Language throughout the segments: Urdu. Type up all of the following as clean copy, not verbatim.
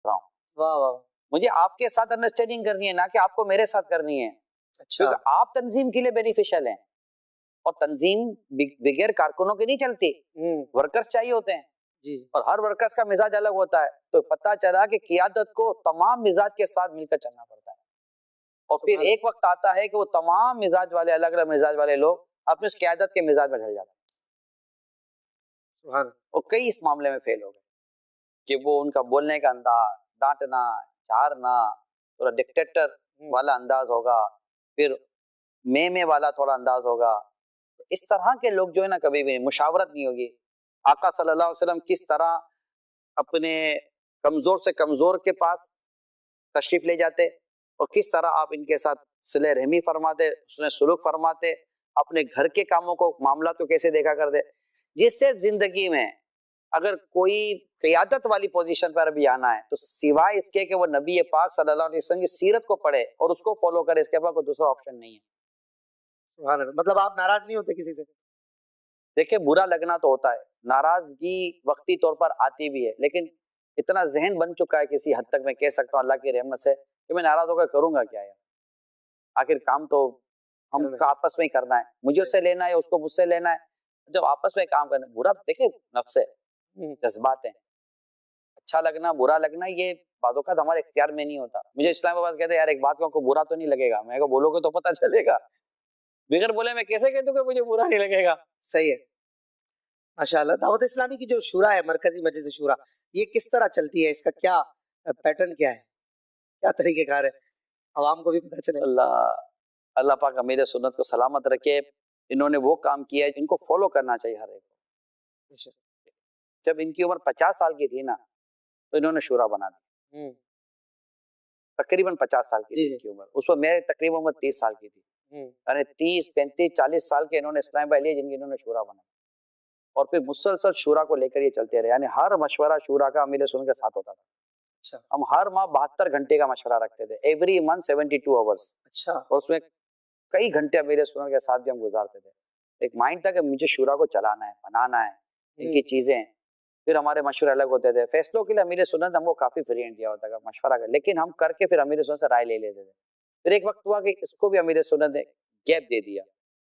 رہا ہوں. واہ واہ. مجھے آپ کے ساتھ انڈرسٹینڈنگ کرنی ہے، نہ کہ آپ کو میرے ساتھ کرنی ہے. اچھا. کیونکہ آپ تنظیم کے لیے بینیفیشل ہیں اور تنظیم بغیر کارکنوں کے نہیں چلتی. ورکرز چاہیے ہوتے ہیں جی. اور ہر ورکرز کا مزاج الگ ہوتا ہے. تو پتہ چلا کہ قیادت کو تمام مزاج کے ساتھ مل کر چلنا پڑتا ہے. اور پھر ایک وقت آتا ہے کہ وہ تمام مزاج والے، الگ الگ مزاج والے لوگ اپنے اس قیادت کے مزاج میں ڈھل جاتے ہیں. اور کئی اس معاملے میں فیل ہو گئے کہ وہ ان کا بولنے کا انداز، ڈانٹنا، چارنا، تھوڑا ڈکٹیٹر والا انداز ہوگا، پھر میں والا تھوڑا انداز ہوگا. اس طرح کے لوگ جو ہے نا کبھی بھی مشاورت نہیں ہوگی. آقا صلی اللہ علیہ وسلم کس طرح اپنے کمزور سے کمزور کے پاس تشریف لے جاتے اور کس طرح آپ ان کے ساتھ صلہ رحمی فرماتے، اس نے سلوک فرماتے، اپنے گھر کے کاموں کو، معاملات کو کیسے دیکھا کرتے. جس سے زندگی میں اگر کوئی قیادت والی پوزیشن پر بھی آنا ہے تو سوائے اس کے کہ وہ نبی پاک صلی اللہ علیہ وسلم کی سیرت کو پڑھے اور اس کو فالو کرے، اس کے بعد کوئی دوسرا آپشن نہیں ہے. سبحان اللہ. مطلب آپ ناراض نہیں ہوتے کسی سے؟ دیکھیں برا لگنا تو ہوتا ہے، ناراضگی وقتی طور پر آتی بھی ہے، لیکن اتنا ذہن بن چکا ہے کسی حد تک میں کہہ سکتا ہوں اللہ کی رحمت سے کہ میں ناراض ہو کر کروں گا کیا ہے. آخر کام تو ہم کا آپس میں ہی کرنا ہے، مجھے اس سے لینا ہے، اس کو مجھ سے لینا ہے. جب آپس میں کام کرنا، برا دیکھیں نفس ہے، جذبات ہیں. اچھا لگنا برا لگنا یہ بعض اوقات ہمارے اختیار میں نہیں ہوتا. مجھے اسلام آباد کہتے ہیں یار ایک بات کو برا تو نہیں لگے گا، میں کو بولو گے تو پتہ چلے گا، بغیر بولے میں کیسے کہہ دوں کہ مجھے برا نہیں لگے گا. صحیح ہے. ماشاء اللہ. دعوت اسلامی کی جو شورا ہے، مرکزی مجلس شورا، یہ کس طرح چلتی ہے؟ اس کا کیا پیٹرن کیا ہے، کیا طریقہ کار ہے، عوام کو بھی پتہ چلے. اللہ پاک امیر سنت کو سلامت رکھے. انہوں نے وہ کام کیا ہے جن کو فالو کرنا چاہیے ہر ایک کو. جب ان کی عمر 50 سال کی تھی نا تو انہوں نے شورا بنا دی. تقریباً 50 سال کی تھی ان کی عمر. اس وقت میرے تقریباً عمر 30 سال کی تھی. یعنی 30 35 40 سال کے انہوں نے اسلام بھائی لیے جن کی انہوں نے شورا بنا. اور پھر مسلسل شورا کو لے کر یہ چلتے رہے. یعنی ہر مشورہ شورا کا امیر سنت کے ساتھ ہوتا تھا. ہم ہر ماہ 72 گھنٹے کا مشورہ رکھتے تھے. Every month 72 hours. اور اس میں کئی گھنٹے امیر سنت کے ساتھ بھی ہم گزارتے تھے. ایک مائنڈ تھا کہ مجھے شورا کو چلانا ہے، بنانا ہے، ان کی چیزیں. پھر ہمارے مشورے الگ ہوتے تھے. فیصلوں کے لیے امیر سنت ہم کو کافی فری دیا ہوتا تھا مشورہ کر، لیکن ہم کر کے پھر امیر سنت سے رائے لے لیتے تھے. پھر ایک وقت ہوا کہ اس کو بھی امیر سنت نے گیپ دے دیا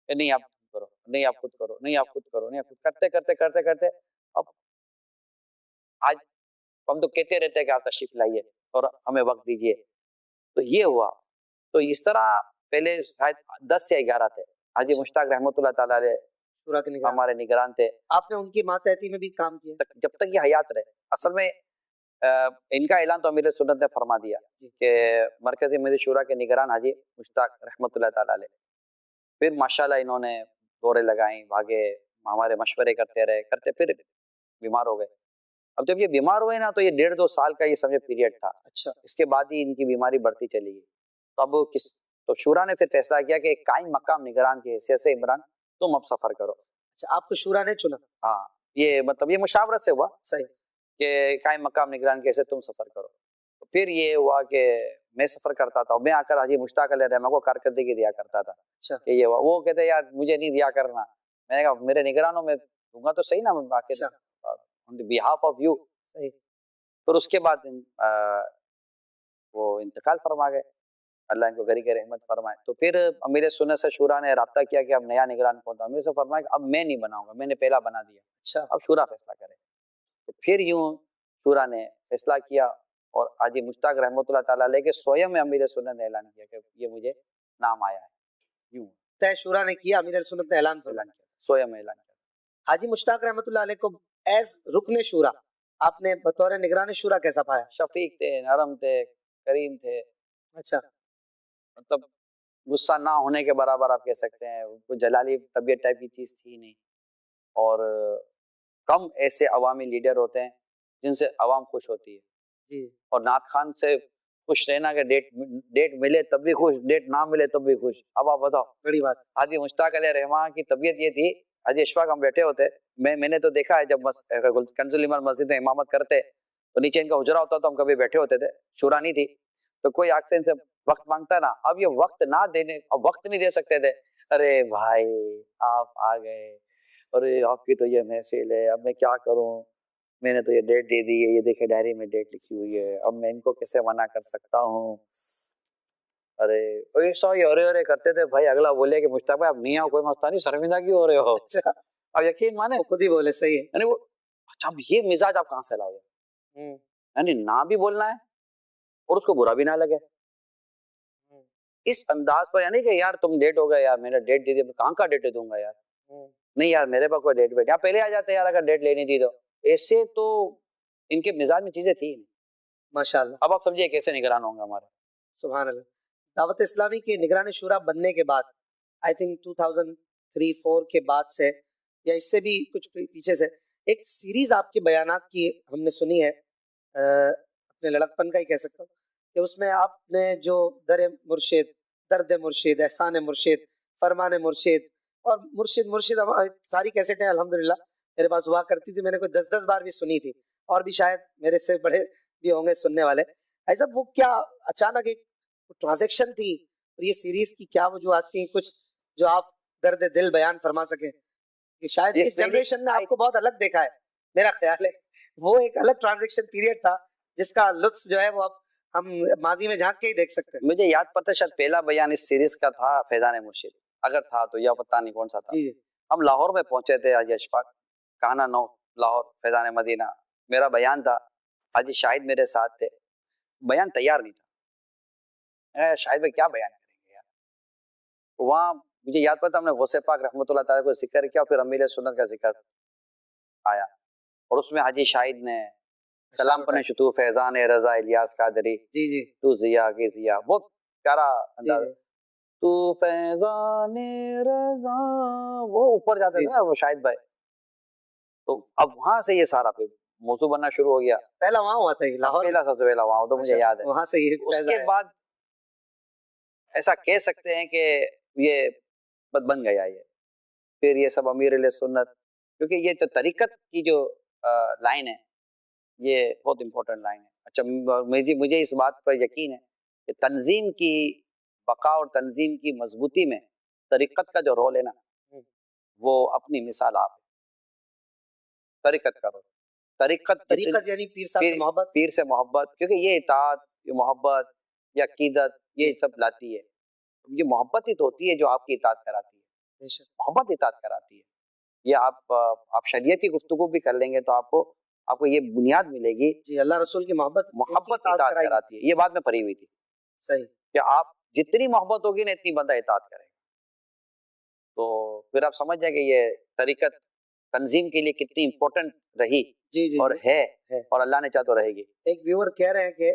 کہ نہیں آپ کرو، نہیں آپ خود کرو، نہیں آپ خود کرو، نہیں آپ خود کرتے کرتے کرتے کرتے اب آج ہم تو کہتے رہتے ہیں کہ آپ تشریف لائیے اور ہمیں وقت دیجیے. تو یہ ہوا. تو اس طرح پہلے شاید 10 سے 11 تھے. حاجی مشتاق رحمۃ اللہ تعالیٰ علیہ شورا کے نگران، ہمارے نگران تھے. آپ نے ان کی ماتحتی میں بھی کام کیا جب تک یہ حیات رہے. اصل میں ان کا اعلان تو امیر سنت نے فرما دیا کہ مرکزی مجلس شورا کے نگران حاجی مشتاق رحمۃ اللہ تعالیٰ علیہ. پھر ماشاءاللہ انہوں نے دورے لگائیں، بھاگے، ہمارے مشورے کرتے رہے، کرتے پھر بیمار ہو گئے. اب جب یہ بیمار ہوئے نا تو یہ 1.5-2 سال کا یہ سمجھے پیریڈ تھا. اچھا. اس کے بعد ہی ان کی بیماری بڑھتی چلی گئی. تو شورا نے پھر فیصلہ کیا کہ ایک قائم مقام نگران کی حیثیت سے عمران تم اب سفر کرو. اچھا، آپ کو شورا نے چنا؟ ہاں، یہ مطلب یہ مشاورت سے ہوا. صحیح. کہ قائم مقام نگران کی حیثیت تم سفر کرو. تو پھر یہ ہوا کہ میں سفر کرتا تھا، میں آ کر حاجی مشتاق علیہ رحمہ کو کارکردگی دیا کرتا تھا. اچھا. کہ یہ ہوا. وہ کہتے یار مجھے نہیں دیا کرنا. میں نے کہا میرے نگرانوں میں دوں گا تو صحیح نا. on the behalf of you. صحیح. پھر اس کے بعد وہ انتقال فرما گئے، اللہ ان کو گھر کی رحمت فرمائے. تو پھر امیر سنت سے شورا نے رابطہ کیا کہ اب نیا نگران کون تھا. امیر سے فرمایا کہ اب میں نہیں بناؤں گا، میں نے پہلا بنا دیا. اچھا. اب شورا فیصلہ کرے. تو پھر یوں شورا نے فیصلہ کیا اور حاجی مشتاق رحمۃ اللہ تعالیٰ علیہ کے سوئم میں امیر سنت نے اعلان کیا کہ یہ مجھے نام آیا ہے. یوں طے شورا نے کیا، امیر سنت نے اعلان کیا، سوئم میں اعلان کیا. حاجی مشتاق رحمۃ اللہ علیہ کو ایز رکن شورا آپ نے بطور نگران شورا کیسا پایا؟ شفیق تھے، نرم تھے، کریم تھے. اچھا. مطلب غصہ نہ ہونے کے برابر آپ کہہ سکتے ہیں. وہ جلالی طبیعت ٹائپ کی چیز تھی نہیں. اور کم ایسے عوامی لیڈر ہوتے ہیں جن سے عوام خوش ہوتی ہے. جی. اور نعت خان سے خوش رہنا کہ ڈیٹ ملے تب بھی خوش، ڈیٹ نہ ملے تب بھی خوش. اب آپ بتاؤ. بڑی بات. حاجی مشتاق علیہ رحمٰن کی طبیعت یہ تھی. حاجی اشفاق ہم بیٹھے ہوتے، میں نے تو دیکھا ہے جب کنز الایمان مسجد میں امامت کرتے تو نیچے ان کا حجرہ ہوتا تو ہم کبھی بیٹھے ہوتے تھے، شورا نہیں تھی. تو کوئی آگ سے ان سے وقت مانگتا نا، اب یہ وقت نہ دینے، اب وقت نہیں دے سکتے تھے. ارے بھائی آپ آ گئے، ارے آپ کی تو یہ محفل ہے، اب میں کیا کروں. میں نے تو یہ ڈیٹ دے دی ہے, یہ دیکھے ڈائری میں ڈیٹ لکھی ہوئی ہے, اب میں ان کو کیسے منع کر سکتا ہوں. ارے سو یہ کرتے تھے بھائی, اگلا بولے کہ مشتاق بھائی اب نہیں آؤ, کوئی مسئلہ نہیں, شرمندہ کیوں ہو رہے ہو. اچھا, اب یقین مانے وہ خود ہی بولے, صحیح ہے. یعنی وہ اچھا اب یہ مزاج آپ کہاں سے لاؤ, یعنی نہ بھی بولنا ہے اور اس کو برا بھی نہ لگے اس انداز پر, یعنی کہ یار تم ڈیٹ ہو گئے یار, میں نے ڈیٹ دے دی, میں کہاں کا ڈیٹ دوں گا یار, نہیں یار میرے پاس کوئی ڈیٹ بیٹھے, پہلے آ جاتے یار اگر ڈیٹ لینی تھی تو. ایسے تو ان کے مزاج میں چیزیں تھی ماشاء اللہ. اب آپ سمجھیے کیسے نگران ہوں گے ہمارے. سبحان اللہ. دعوت اسلامی کے نگران شورا بننے کے بعد آئی تھنک 2003-4 کے بعد سے یا اس سے بھی کچھ پیچھے سے ایک سیریز آپ کے بیانات کی ہم نے سنی ہے, اپنے لڑکپن کا ہی کہہ سکتا ہوں, کہ اس میں آپ نے جو در مرشد, درد مرشد, احسان مرشد, فرمان مرشد اور مرشد ساری کیسٹیں الحمدللہ میرے پاس ہوا کرتی تھی, میں نے کوئی 10 بار بھی سنی تھی, اور بھی شاید میرے سے بڑے بھی ہوں گے سننے والے. ایسا وہ کیا اچانک ایک ٹرانزیکشن تھی, اور یہ سیریز کی کیا وجوہات تھیں, کچھ جو آپ درد دل بیان فرما سکیں, کہ شاید اس جنریشن نے آپ کو بہت الگ دیکھا ہے, میرا خیال ہے وہ ایک الگ ٹرانزیکشن پیریڈ تھا جس کا لطف جو ہے وہ اب ہم ماضی میں جھانک کے ہی دیکھ سکتے ہیں. مجھے یاد پڑتا ہے شاید پہلا بیان اس سیریز کا تھا فیضان مرشد, اگر تھا تو یا پتہ نہیں کون سا تھا. جی ہم لاہور میں پہنچے تھے, حاجی اشفاق کانا 9 لاہور, فیضان مدینہ میرا بیان تھا, حاجی شاہد میرے ساتھ تھے, بیان تیار نہیں تھا, شاہد بھائی کیا بیان کریں گے یار. وہاں مجھے یاد پڑتا ہم نے غوث پاک رحمۃ اللہ تعالیٰ کو ذکر کیا, پھر امیر سنت کا ذکر آیا, اور اس میں حاجی شاہد نے کلام پڑھنے شروع, فیضان رضا الیاس قادری, جی جی تو ضیا کی ضیا, بہت پیارا انداز, تو فیضان رضا, وہ اوپر جاتے تھے نا وہ شاہد بھائی. تو اب وہاں سے یہ سارا پھر موضوع بننا شروع ہو گیا. پہلا وہاں ہوا تھا لاہور, پہلا سب سے پہلا وہاں, تو مجھے یاد ہے وہاں سے یہ اس کے بعد ایسا کہہ سکتے ہیں کہ یہ بد بن گیا یہ, پھر یہ سب امیر علیہ سنت, کیونکہ یہ تو طریقت کی جو لائن ہے یہ بہت امپورٹنٹ لائن ہے. اچھا مجھے اس بات پر یقین ہے کہ تنظیم کی بقا اور تنظیم کی مضبوطی میں طریقت کا جو رول ہے نا, وہ اپنی مثال آپ ہے. طریقت کا رول, طریقت یعنی پیر صاحب سے محبت, پیر سے محبت, کیونکہ یہ اطاعت, یہ محبت, یہ عقیدت, یہ سب لاتی ہے. یہ محبت ہی تو ہوتی ہے جو آپ کی اطاعت کراتی ہے, محبت اطاعت کراتی ہے. یہ آپ شریعت کی گفتگو بھی کر لیں گے تو آپ کو یہ بنیاد ملے گی. جی, اللہ رسول کی محبت اطاعت کراتی ہے, یہ بات میں پڑھی ہوئی تھی. صحیح, کہ آپ جتنی محبت ہوگی نا اتنی بندہ اطاعت کرے گا. تو پھر آپ سمجھ جائیں کہ یہ طریقت تنظیم کے لیے کتنی امپورٹنٹ رہی اور ہے, اور اللہ نے چاہ تو رہے گی. ایک ویور کہہ رہے ہیں کہ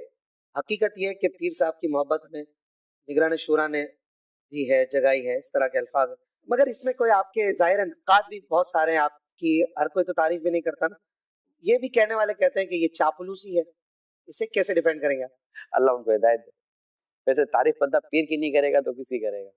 حقیقت یہ ہے کہ پیر صاحب کی محبت میں نگران شورا نے دی ہے, جگائی ہے, اس طرح کے الفاظ ہیں. مگر اس میں کوئی آپ کے ظاہر انتقاد بھی بہت سارے ہیں, آپ کی ہر کوئی تو تعریف بھی نہیں کرتا نا. یہ بھی کہنے والے کہتے ہیں کہ یہ چاپلوسی ہے, اسے کیسے ڈیفینڈ کریں گے؟ اللہ ان کو ہدایت دے. ویسے تعریف بندہ پیر کی نہیں کرے گا تو کسی کرے گا.